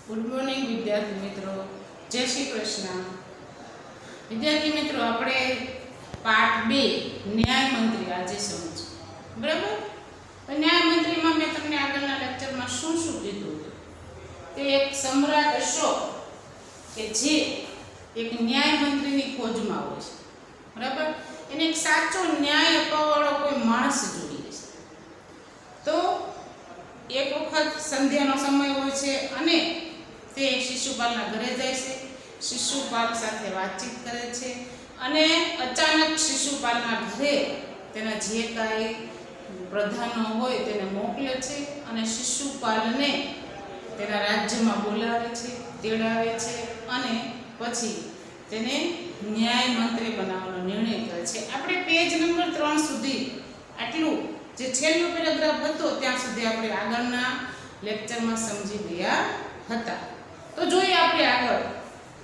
Good morning विद्यार्थी मित्रों, जय श्री कृष्ण। विद्यार्थी मित्रों, આપણે પાઠ 2 ન્યાય મંત્રી આજે સમજ બરાબર। તો ન્યાય મંત્રીમાં મેં તમને આગળના લેક્ચરમાં શું શું કીધું કે એક સમ્રાટ અશોક કે જે એક ન્યાય મંત્રીની ખોજમાં હોય છે બરાબર, એને એક સાચો ન્યાય અપાવવાળો કોઈ માણસ જોઈએ છે। તો એક વખત સંધ્યાનો સમય હોય છે અને તે શિશુપાલના ઘરે જાય છે, શિશુપાલ સાથે વાતચીત કરે છે અને અચાનક શિશુપાલના ઘરે તેના જે કાંઈ પ્રધાનો હોય તેને મોકલે છે અને શિશુપાલને તેના રાજ્યમાં બોલાવે છે, તેડાવે છે અને પછી તેને ન્યાય મંત્રી બનાવવાનો નિર્ણય કરે છે। આપણે પેજ નંબર 3 સુધી આટલું જે છેલ્લો પેરેગ્રાફ હતો ત્યાં સુધી આપણે આગળના લેક્ચરમાં સમજી ગયા હતા। તો જોઈએ આપણે આગળ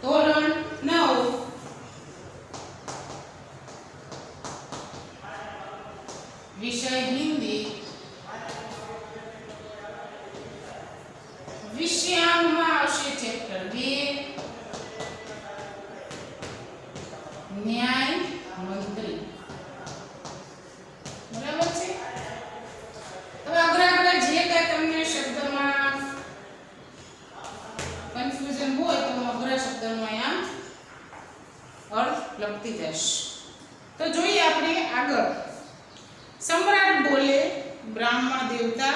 ધોરણ 9 વિષય હિન્દી વિષયાંગમાં આવશે ચેપ્ટર 2 ન્યાય મંત્રી બરાબર છે। હવે આગળ આપણે જે કાંઈ તમને શબ્દમાં કન્ફ્યુઝન હોય તો હું અઘરા શબ્દનો અહીંયા અર્થ લખતી જઈશ। તો જોઈએ આપણે આગળ। सम्राट बोले, ब्राह्मण देवता,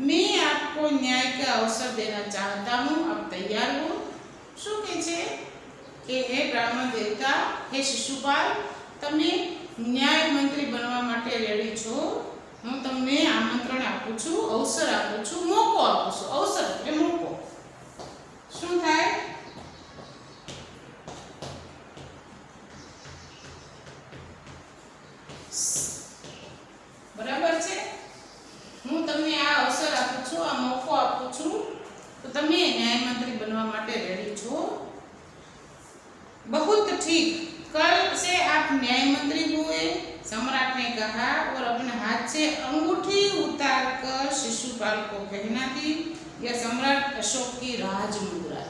मैं आपको न्याय का अवसर देना चाहता हूँ, आप तैयार हो? શું કહે છે કે હે બ્રાહ્મણ દેવતા, હે શિશુપાલ, તમે ન્યાય મંત્રી બનવા માટે રેડી છો? હું તમને આમંત્રણ આપું છું, અવસર આપું છું, મોકો આપું છું। અવસર એટલે મોકો। શું થાય? બરાબર છે। હું તમને આ અવસર આપું છું, આ મોકો આપું છું, તો તમે ન્યાય મંત્રી બનવા માટે રેડી છો? बहुत ठीक, कल से आप न्याय मंत्री हुए, सम्राट ने कहा और अपने हाथ से अंगूठी उतार कर शिशुपाल को पहना दी। यह सम्राट अशोक की राज मुद्रा।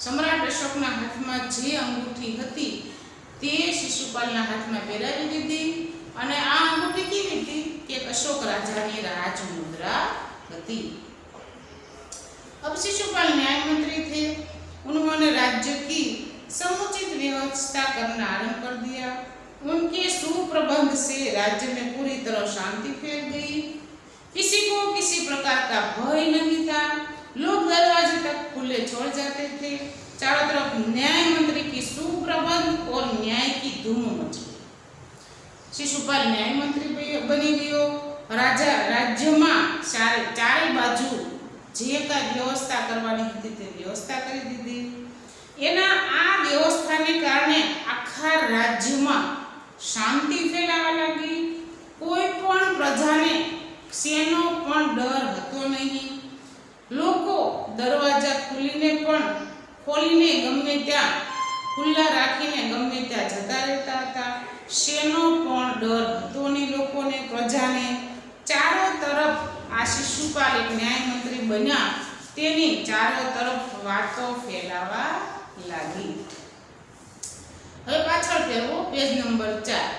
सम्राट अशोकના હાથમાં જે અંગૂઠી હતી તે શિશુપાલના હાથમાં પહેરાવી દીધી અને આ અંગૂઠી કેવી હતી કે અશોક રાજાની રાજ મુદ્રા હતી। अब शिशुपाल न्याय मंत्री थे, उन्होंने राज्य की समुचित व्यवस्था करना आरंभ कर दिया। उनके सुप्रबंध से राज्य में पूरी तरह शांति फैल गई, किसी को किसी प्रकार का भय नहीं था, लोग दरवाजे तक खुले छोड़ जाते थे। चारों तरफ न्याय मंत्री की सुप्रबंध और न्याय की धूम मची। शिशुपाल न्याय मंत्री बनी गयो। राजा राज्यમાં ચારે બાજુ જે કાંઈ વ્યવસ્થા કરવાની હતી તે વ્યવસ્થા કરી દીધી। એના આ વ્યવસ્થાને કારણે આખા રાજ્યમાં શાંતિ ફેલાવા લાગી। કોઈ પણ પ્રજાને શેનો પણ ડર હતો નહીં। લોકો દરવાજા ખોલીને ગમે ત્યાં ખુલ્લા રાખીને ગમે ત્યાં જતા રહેતા હતા। શેનો પણ ડર હતો નહીં લોકોને, પ્રજાને। ચારો તરફ આ શિશુપાલ એક ન્યાય મંત્રી બન્યા તેની ચારો તરફ વાતો ફેલાવા લાગી। હવે પાછળ ફેરવો, પેજ નંબર 4।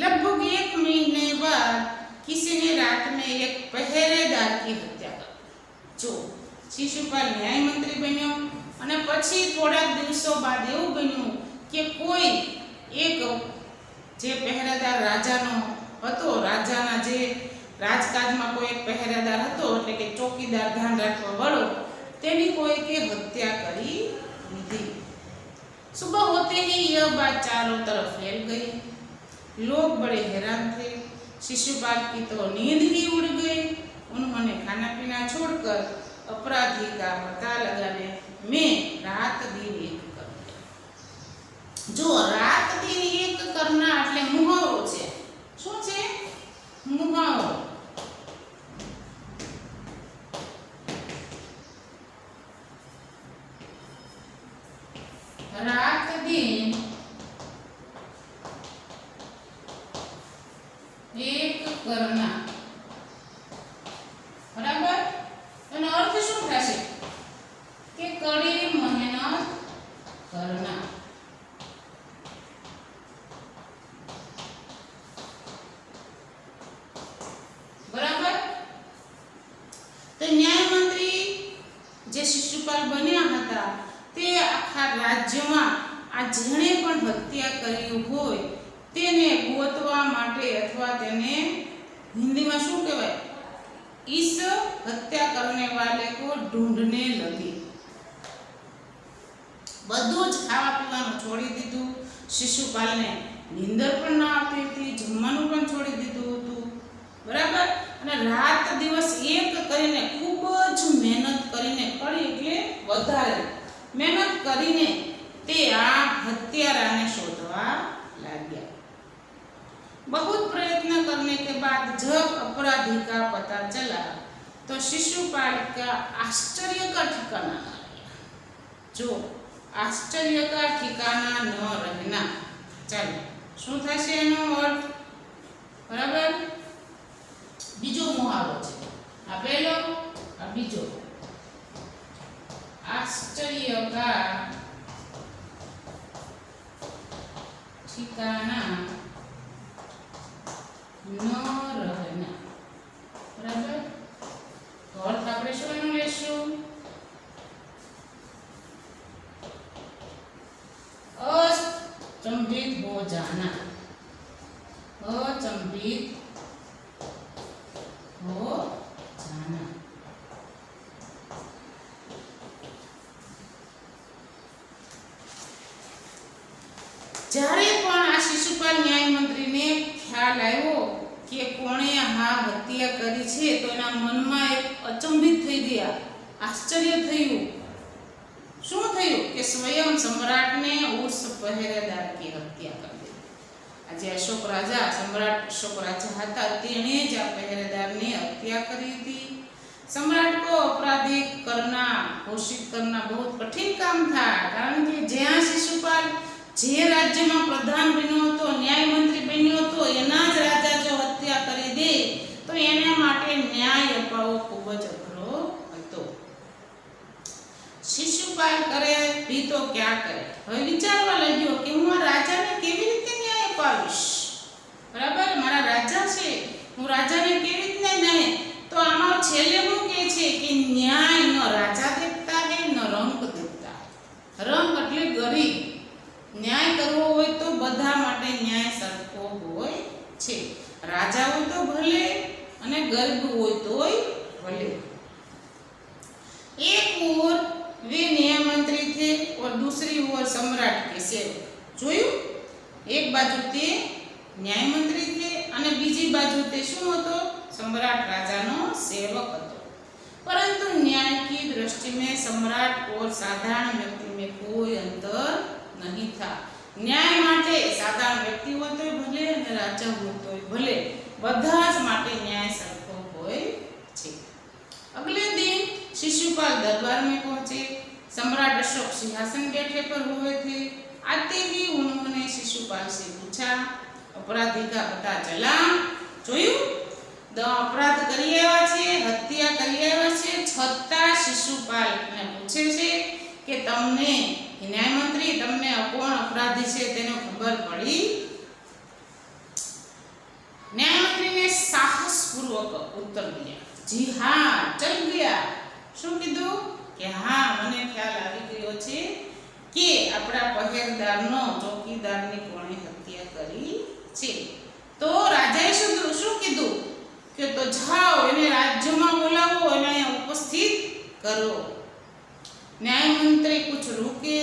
लगभग 1 महीने बाद किसी ने रात में एक पहरेदार की हत्या कर। जो शिशुपाल न्याय मंत्री बन्यो અને પછી થોડા દિવસો બાદ એવું બન્યું કે કોઈ એક જે પહેરેદાર રાજાનો હતો, રાજાના જે રાજકાજમાં કોઈ એક પહેરેદાર હતો એટલે કે ચોકીદાર ધ્યાન રાખવા વાળો, તેની કોઈકે હત્યા કરી દીધી। सुबह होते ही यह बात चारों तरफ फैल गई। लोग बड़े हैरान थे। शिशुपाल की तो नींद ही उड़ गई। उन्होंने खाना पीना छोड़कर अपराधी का पता लगाने में रात दिन एक कर दिया। जो रात दिन एक करना એટલે મુહાવરો છે। શું છે? મુહાવરો। रात दिन एक करना बराबर। એનો અર્થ શું થશે? તો ન્યાયમંત્રી જે શિશુપાલ બન્યા હતા તે આખા રાજ્યમાં આ જેણે પણ હત્યા કરી હોય તેને ગોતવા માટે અથવા તેને હિન્દીમાં શું કહેવાય, इस हत्या करने वाले को ढूंढने लगी। બધું જ ખાવા પીવાનું છોડી દીધું, શિશુપાલને નીંદર પણ ના આપી હતી, જમવાનું પણ છોડી દીધું હતું, બરાબર। અને રાત દિવસ એક કરીને ખૂબ જ મહેનત કરીને, કરી એટલે વધારે મહેનત કરીને તે આ હત્યારાને શોધવા લાગ્યા। बहुत प्रयत्न करने के बाद जब अपराधी का पता चला तो शिशुपाल का आश्चर्य का ठिकाना न रहा। जो आश्चर्य का ठिकाना न रहना, चलो શું થશે એનો અર્થ, બરાબર। બીજો મુહાવરો છે, આ પહેલો, આ બીજો। आश्चर्य का ठिकाना न रहना, बराबर। तो अर्थ આપણે શું એનું લેશું, अचंभित हो जाना, अचंभित हो जाना। જ્યારે પણ આ શિશુપાલ ન્યાયમંત્રીને ખ્યાલ આવ્યો કે કોણે આ હત્યા કરી છે તો એના મનમાં એક અચંબિત થઈ ગયા, આશ્ચર્ય થયું। શું થયું કે સ્વયં સમ્રાટને ઉર્સ પહેરેદાર की હત્યા કરી દીધી। આજે અશોક રાજા, સમ્રાટ અશોક રાજા હતા, તેણે જ આ પહેરેદારની હત્યા કરી दी। सम्राट को अपराधी करना, घोषित करना बहुत कठिन काम था, कारण કે જ્યાં શિશુપાલ જે રાજ્યમાં પ્રધાન બન્યો હતો, ન્યાયમંત્રી બન્યો હતો, એના જ રાજા જો હત્યા કરી દે તો એના માટે ન્યાય અપાવવો ખૂબ જ અઘરો હતો। શિશુપાલ કરે भी तो क्या करे, હવે વિચારવા લાગ્યો કે હું આ રાજાને કેવી રીતે ન્યાય અપાવીશ, બરાબર। મારા રાજા છે, હું રાજાને કેવી રીતે ન્યાય, તો આમાં છેલ્લે શું કહે છે કે ન્યાય ન રાજા દેખતા હે ન રંગ દેખતા। રંગ એટલે ગરીબ, ન્યાય કરવો હોય તો બધા માટે ન્યાય સરખો હોય છે, રાજા હોય તો ભલે અને ગરીબ હોય તોય ભલે। एक ओर वे न्याय मंत्री थे और दूसरी ओर सम्राट के सेवक। જોયું, એક બાજુ તે ન્યાય મંત્રી थे અને બીજી બાજુ તે શું હતો, सम्राट રાજાનો સેવક હતો। परंतु न्याय की दृष्टि में सम्राट और साधारण व्यक्ति में कोई अंतर नहीं था। न्याय માટે સાધારણ વ્યક્તિ હોય તો ભલે અને રાજા હોય તો ભલે, બધા જ માટે न्याय સરખો હોય છે। अगले दिन शिशुपाल दरबार में पहुंचे। सम्राट अशोक सिंहासन बैठे पर हुए थे। आते ही उन्होंने शिशुपाल से पूछा, अपराधी का पता चला? જોયું, अपराध કરી આવ્યા છે, હત્યા કરી આવ્યા છે, છતાં શિશુપાલને પૂછે છે કે તમને ન્યાયમંત્રી, તમને કોણ અપરાધી છે તેનો ખબર પડી? न्यायमंत्री ने साहसपूर्वक उत्तर दिया, जी हाँ, चल गया। શું કીધું કે હા, મને ખ્યાલ આવી ગયો છે કે આપણા પહેરેદારનો, ચોકીદારની કોણે હત્યા કરી છે। તો રાજાએ શું કીધું કે તો જાઓ એને રાજ્યમાં બોલાવો અને અહીંયા ઉપસ્થિત કરો। न्यायमंत्री कुछ रुके,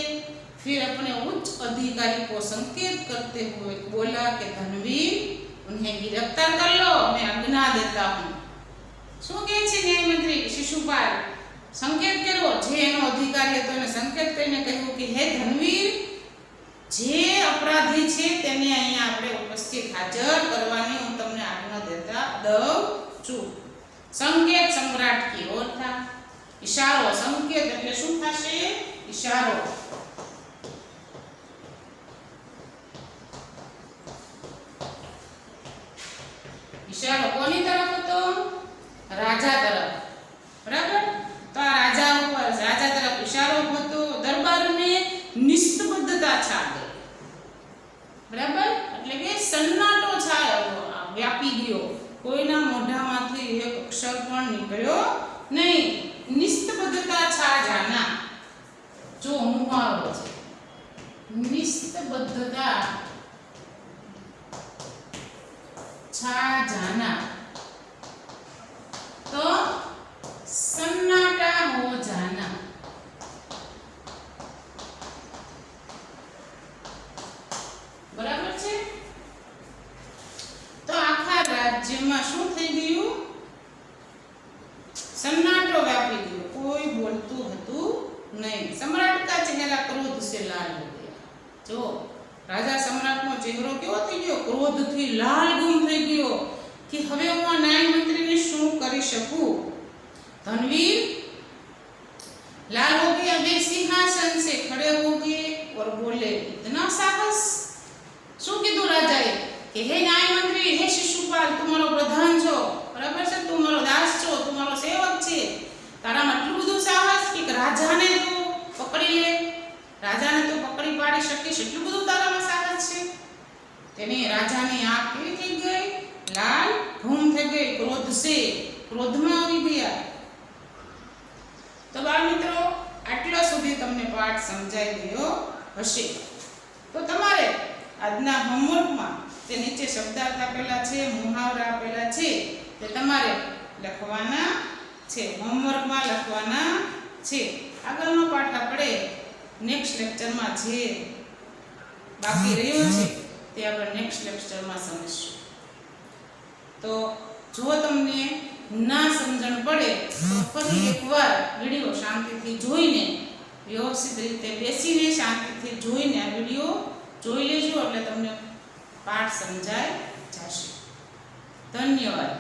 फिर अपने उच्च अधिकारी को संकेत करते हुए बोला कि धनवीर, उन्हें गिरफ्तार कर लो, मैं आज्ञा देता हूँ। શું કહે છે ન્યાયમંત્રી શિશુપાલ, સંકેત કર્યો, જે એનો અધિકારી હતો એને સંકેત કરીને કહ્યું કે હે ધનવીર, જે અપરાધી છે તેને અહીંયા આપણે ઉપસ્થિત હાજર કરવાની હું તમને આજ્ઞા દેતા દઉં છું। સંકેત સમ્રાટ की ओर था। इशारो, संकेत એટલે શું થશે? इशारो। इशारो કોની તરફ હતો? રાજા તરફ, બરાબર। તો આ રાજા ઉપર, રાજા તરફ ઇશારો હતો। દરબારને નિસ્તબદ્ધતા છા ગઈ, બરાબર, એટલે કે સન્નાટો છાયો, વ્યાપી ગયો, કોઈના મોઢામાંથી એક અક્ષર પણ નીકળ્યો नहीं, निस्तबद्धता छा जाना। जो मुहावरो છે, निस्तबद्धता छा जाना, तो सन्नाटा हो जाना। बराबर છે। તો આખા રાજ્યમાં શું થઈ ગયું? સન્નાટો વ્યાપી ગયો, કોઈ બોલતું હતું નહીં। सम्राट का चेहरा क्रोध से लाल हो गया। जो राजा सम्राट નો ચહેરો કેવો થઈ ગયો? ક્રોધથી લાલ ગુમ થઈ ગયો कि હવે હું આ ન્યાય મંત્રીને શું કરી શકું? धनवीर लाल हो गया, वे सिंहासन से खड़े हो गए और बोले, इतना साहस? શું કીધું રાજાએ કે હે ન્યાય મંત્રી, હે શિશુપાલ, તું મારો પ્રધાન છો, બરાબર છે, તું મારો દાસ છો, તું મારો સેવક છે, તારામાં આટલું બધું સાહસ કે રાજાને તું પકડી લે, રાજાને તું પકડી પાડી શકીશ, એટલું બધું તારામાં સાહસ છે? તેને રાજાની આંખ કેવી થઈ ગઈ? લાલ ઘૂમ થઈ ગઈ, ક્રોધ સે, ક્રોધમાં આવી ગયા। તો બાળ મિત્રો, આટલા સુધી તમને પાઠ સમજાઈ ગયો હશે। તો તમારે આજના હોમવર્કમાં તે નીચે શબ્દાર્થ આપેલા છે, મુહાવરા આપેલા છે, તે તમારે લખવાના છે, હોમવર્કમાં લખવાના છે। આગળનો પાઠ આપણે નેક્સ્ટ લેક્ચરમાં જે બાકી રહ્યો છે તે આપણે નેક્સ્ટ લેક્ચરમાં સમજીશું। તો જો તમને ના સમજણ પડે તો ફરી એકવાર વિડીયો શાંતિથી જોઈને, વ્યવસ્થિત રીતે બેસીને શાંતિથી જોઈને આ વિડીયો જોઈ લેજો, એટલે તમને પાઠ સમજાય જશે। ધન્યવાદ।